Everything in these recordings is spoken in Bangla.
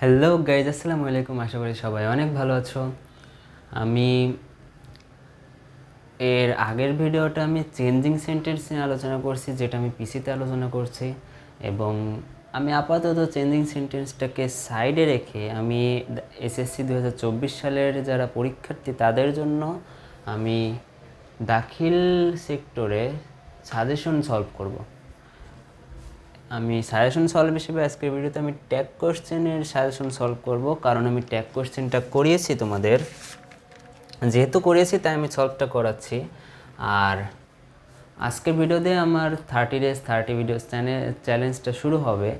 হ্যালো গাইজ, আসসালামু আলাইকুম। আশা করি সবাই অনেক ভালো আছো। আমি এর আগের ভিডিওটা আমি চেঞ্জিং সেন্টেন্স নিয়ে আলোচনা করছি, যেটা আমি পিসিতে আলোচনা করছি, এবং আমি আপাতত চেঞ্জিং সেন্টেন্সটাকে সাইডে রেখে আমি এসএসসি 2024 সালের যারা পরীক্ষার্থী তাদের জন্য আমি দাখিল সেক্টরে সাজেশন সলভ করব। আমি সাজেশন সলভ হিসেবে আজকের ভিডিওতে আমি ট্যাগ কোশ্চেনের সাজেশন সলভ করব, কারণ আমি ট্যাগ কোশ্চেনটা করিয়েছি তোমাদের, যেহেতু করিয়েছি তাই আমি সলভটা করাচ্ছি। আর আজকের ভিডিওতে আমার 30 ডেজ 30 ভিডিওস চ্যালেঞ্জটা শুরু হবে,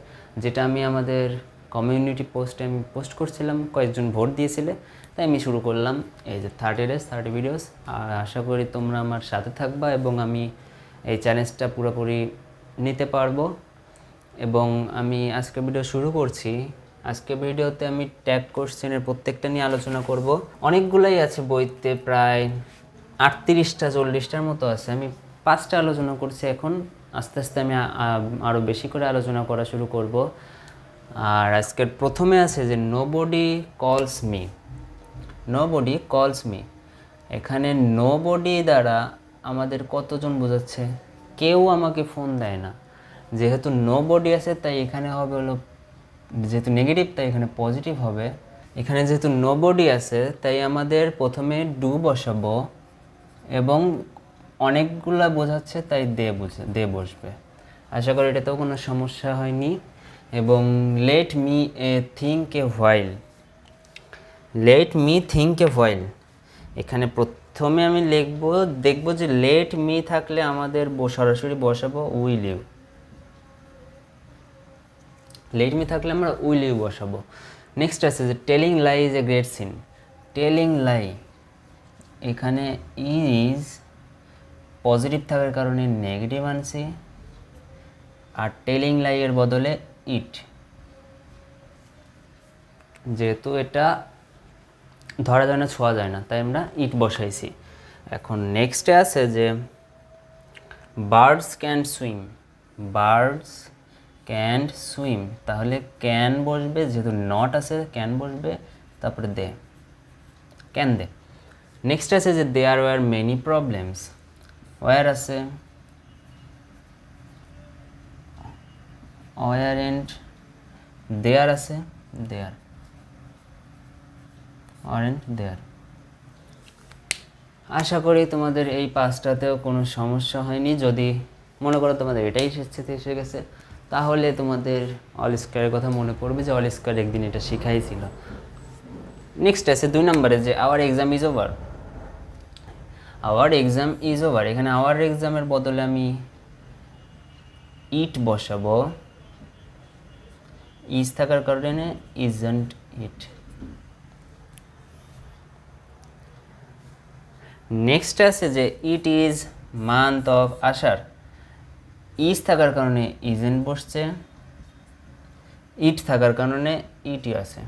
যেটা আমি আমাদের কমিউনিটি পোস্টে আমি পোস্ট করছিলাম, কয়েকজন ভোট দিয়েছিলে, তাই আমি শুরু করলাম এই যে 30 ডেজ 30 ভিডিওস। আর আশা করি তোমরা আমার সাথে থাকবা এবং আমি এই চ্যালেঞ্জটা পুরোপুরি নিতে পারবো। এবং আমি আজকের ভিডিও শুরু করছি। আজকের ভিডিওতে আমি ট্যাগ কোশ্চেনের প্রত্যেকটা নিয়ে আলোচনা করব। অনেকগুলাই আছে বইতে, প্রায় 38টা 40টার মতো আছে। আমি 5টা আলোচনা করছি, এখন আস্তে আস্তে আমি আরও বেশি করে আলোচনা করা শুরু করব। আর আজকের প্রথমে আছে যে নোবডি কলস মি। নোবডি কলস মি, এখানে নোবডি দ্বারা আমাদের কতজন বোঝাচ্ছে? কেউ আমাকে ফোন দেয় না। যেহেতু নোবডি আছে তাই এখানে হবে হলো, যেহেতু নেগেটিভ তাই এখানে পজিটিভ হবে। এখানে যেহেতু নোবডি আছে তাই আমাদের প্রথমে ডু বসাবো, এবং অনেকগুলা বোঝাচ্ছে তাই দে বসবে। আশা করি এটাতেও কোনো সমস্যা হয়নি। এবং let me think a while. Let me think a while, এখানে প্রথমে আমি দেখব যে লেট মি থাকলে আমাদের সরাসরি বসাবো উইল ইউ। লেট মি থাকলে আমরা উইল ইউ বসাবো। নেক্সট আছে যে telling lie is a great sin. Telling lie, এখানে ইজ পজিটিভ থাকার কারণে নেগেটিভ আনছি, আর টেলিং লাই এর বদলে ইট, যেহেতু এটা ধরা যায় না, ছোঁয়া যায় না, তাই আমরা ইট বসাইছি। এখন নেক্সটে আছে যে birds can swim. Birds can swim, তাহলে ক্যান বসবে, যেহেতু নট আছে ক্যান বসবে, তারপরে দে, ক্যান দে। নেক্সট আছে যে there were many problems. Were আছে, ওয়ার এন্ড দেয়ার আছে, দেয়ার, ওয়ার এন্ড দেয়ার। আশা করি তোমাদের এই 5টাতেও কোনো সমস্যা হয়নি। যদি মনে করো তোমাদের এটাই এসে গেছে, তাহলে তোমাদের অল স্কোয়ারের কথা মনে পড়বে যে অল স্কোয়ার একদিন এটা শিখাইছিল। নেক্সট আছে 2 নম্বরে যে our exam is over. Our exam is over, এখানে আওয়ার এক্সামের বদলে আমি ইট বসাবো, ইজ থাকার কারণে ইজন্ট ইট। নেক্সট আছে যে it is month of Asharh. Is থাকার কারণে ইজেন্ট বসছে, ইট থাকার কারণে ইটই আছে।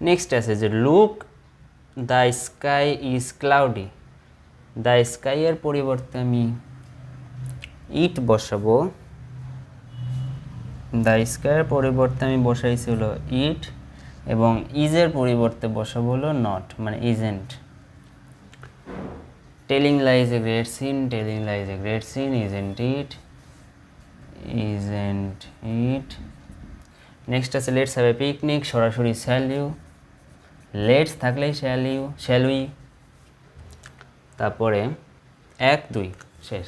নেক্সট আছে যে look the sky is cloudy. The sky এর পরিবর্তে আমি ইট বসাবো, দ্য স্কাইয়ের পরিবর্তে আমি বসাইছি হলো ইট, এবং ইজের পরিবর্তে বসাবো হলো নট, মানে isn't. Telling lie is a great sin. Telling lie is a great sin, isn't it, isn't it. Next আছে লেটস হ্যাভ এ পিকনিক, সরাসরি শ্যাল ইউ। লেটস থাকলেই শ্যাল উই। তারপরে 1 2 শেষ।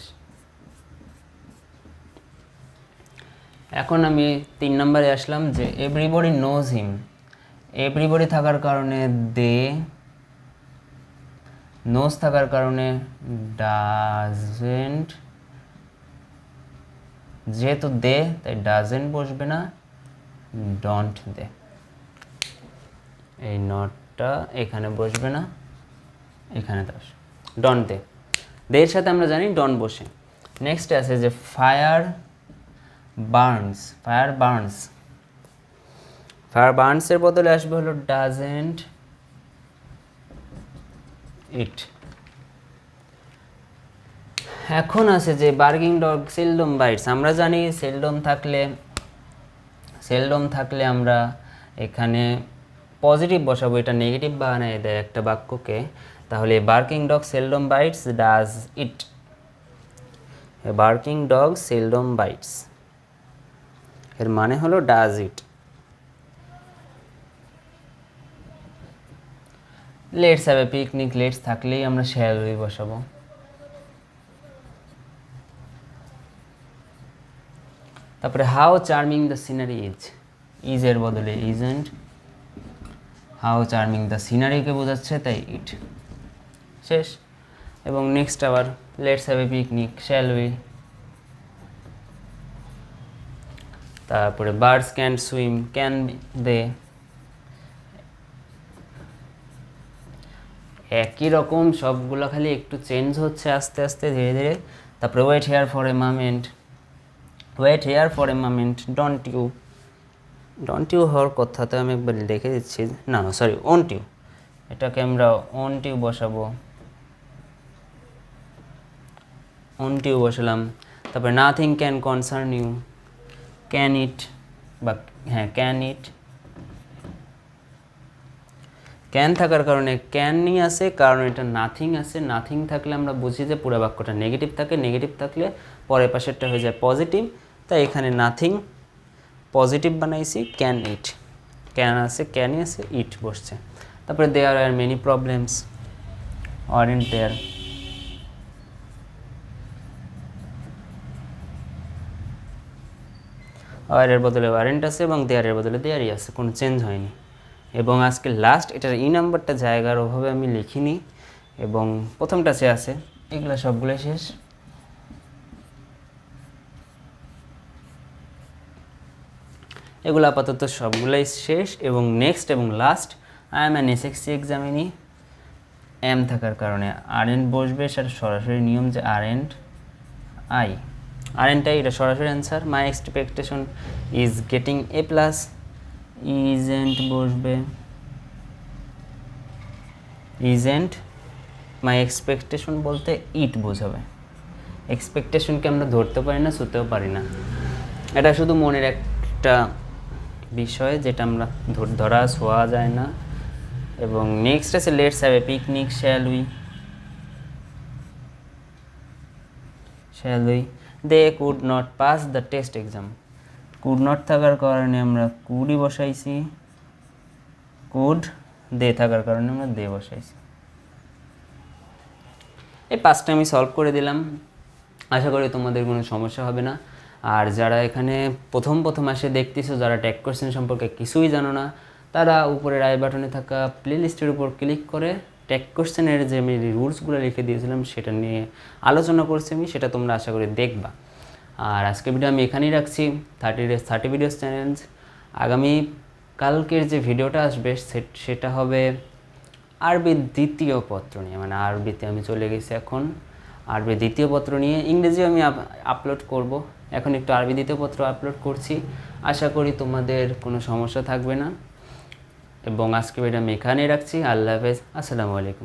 এখন আমি 3 নম্বরে আসলাম যে এভরিবডি নোজ হিম। এভরিবডি থাকার কারণে দে, নোজ থাকার কারণে ডাজেন্ট, যেহেতু দে তাই ডাজেন্ট বসবে না, ডন্ট দে। এই নটটা এখানে বসবে না, এখানে দাস, ডন্ট দে। দের সাথে আমরা জানি ডন্ট বসে। নেক্সট আছে যে fire burns. Fire burns, fire বার্নসের বদলে আসবে হলো ডাজেন্ট ইট। এখন আছে যে বার্গিং ডগ সেলডম বাইটস। আমরা জানি সেলডম থাকলে আমরা এখানে পজিটিভ বসাবো, এটা নেগেটিভ বানায় দেয় একটা বাক্যকে। তাহলে barking dog seldom bites does it, barking dog seldom bites এর মানে হলো does it. Let's have a picnic, let's থাকলেই আমরা শ্যাল উই বসাবো। তারপরে how charming the scenery is এর বদলে ইজেন্ট, হাউ চার্মিং দ্য সিনারিকে বোঝাচ্ছে তাই ইট, শেষ। এবং নেক্সট আবার let's have a picnic shall we. তারপরে birds can swim can they, একই রকম সবগুলো, খালি একটু চেঞ্জ হচ্ছে আস্তে আস্তে ধীরে ধীরে। তারপরে wait here for a moment, wait here for a moment don't you, don't you হওয়ার কথাতে আমি একবার লিখে দিচ্ছি, না সরি ওন্ট ইউ, এটাকে আমরা ওন্ট ইউ বসাবো, ওন্ট ইউ বসালাম। তারপরে nothing can concern you, can it, বা হ্যাঁ ক্যান ইট, ক্যান থাকার কারণে ক্যানই আছে, কারণ এটা নাথিং আছে। নাথিং থাকলে আমরা বুঝি যে পুরো বাক্যটা নেগেটিভ থাকে, নেগেটিভ থাকলে পরের পাশেরটা হয়ে যায় পজিটিভ, তাই এখানে নাথিং পজিটিভ বানাইছি, ক্যান ইট, ক্যান আছে ক্যানই আছে, ইট বসছে। তারপরে দেয়ার আর মেনি প্রবলেমস আরন্ট দেয়ার, আরের বদলে ওয়ারেন্ট আছে এবং দেয়ারের বদলে দেয়ারই আছে, কোনো চেঞ্জ হয়নি। এবং আজকে লাস্ট এটার ই নাম্বারটা জায়গার ওভাবে আমি লিখিনি এবং প্রথমটা সে আছে, এগুলো সবগুলো শেষ। এগুলো আপাতত সবগুলোই শেষ। এবং নেক্সট এবং last, I am an SSC examinee, am থাকার কারণে আরএন্ট বসবে, সেটা সরাসরি নিয়ম যে আরএন্ট আই, আরএন্ট আই এটা সরাসরি answer. My expectation is getting a plus, isn't বসবে, ইজেন্ট মাই এক্সপেকটেশন বলতে ইট বোঝাবে। এক্সপেকটেশনকে আমরা ধরতে পারি না, ছুতেও পারি না, এটা শুধু মনের একটা বিষয় যেটা আমরা ধরা ছোঁয়া যায় না। এবং নেক্সট আছে let's have a picnic shall we, shall we. They could not pass the test exam, could not থাকার কারণে আমরা কুডই বসাইছি, কুড। দে থাকার কারণে আমরা দে বসাইছি। এই পাঁচটা আমি সলভ করে দিলাম, আশা করি তোমাদের কোনো সমস্যা হবে না। আর যারা এখানে প্রথম আসে দেখতেছো, যারা ট্যাগ কোশ্চেন সম্পর্কে কিছুই জানো না, তারা উপরের আই বাটনে থাকা প্লে লিস্টের উপর ক্লিক করে ট্যাগ কোশ্চেনের যে আমি রুলসগুলো লিখে দিয়েছিলাম সেটা নিয়ে আলোচনা করছি আমি, সেটা তোমরা আশা করি দেখবা। আর আজকে ভিডিও আমি এখানেই রাখছি, 30 ভিডিওস চ্যালেঞ্জ। আগামী কালকের যে ভিডিওটা আসবে সেটা হবে আরবির দ্বিতীয় পত্র নিয়ে, মানে আরবিতে আমি চলে গেছি এখন, আরবি দ্বিতীয় পত্র নিয়ে। ইংরেজিও আমি আপলোড করব, এখন একটু আরবি দ্বিতীয় পত্র আপলোড করছি, আশা করি তোমাদের কোনো সমস্যা থাকবে না। এবং আজকে ভিডিও আমি এখানেই রাখছি। আল্লাহ হাফেজ, আসসালামু আলাইকুম।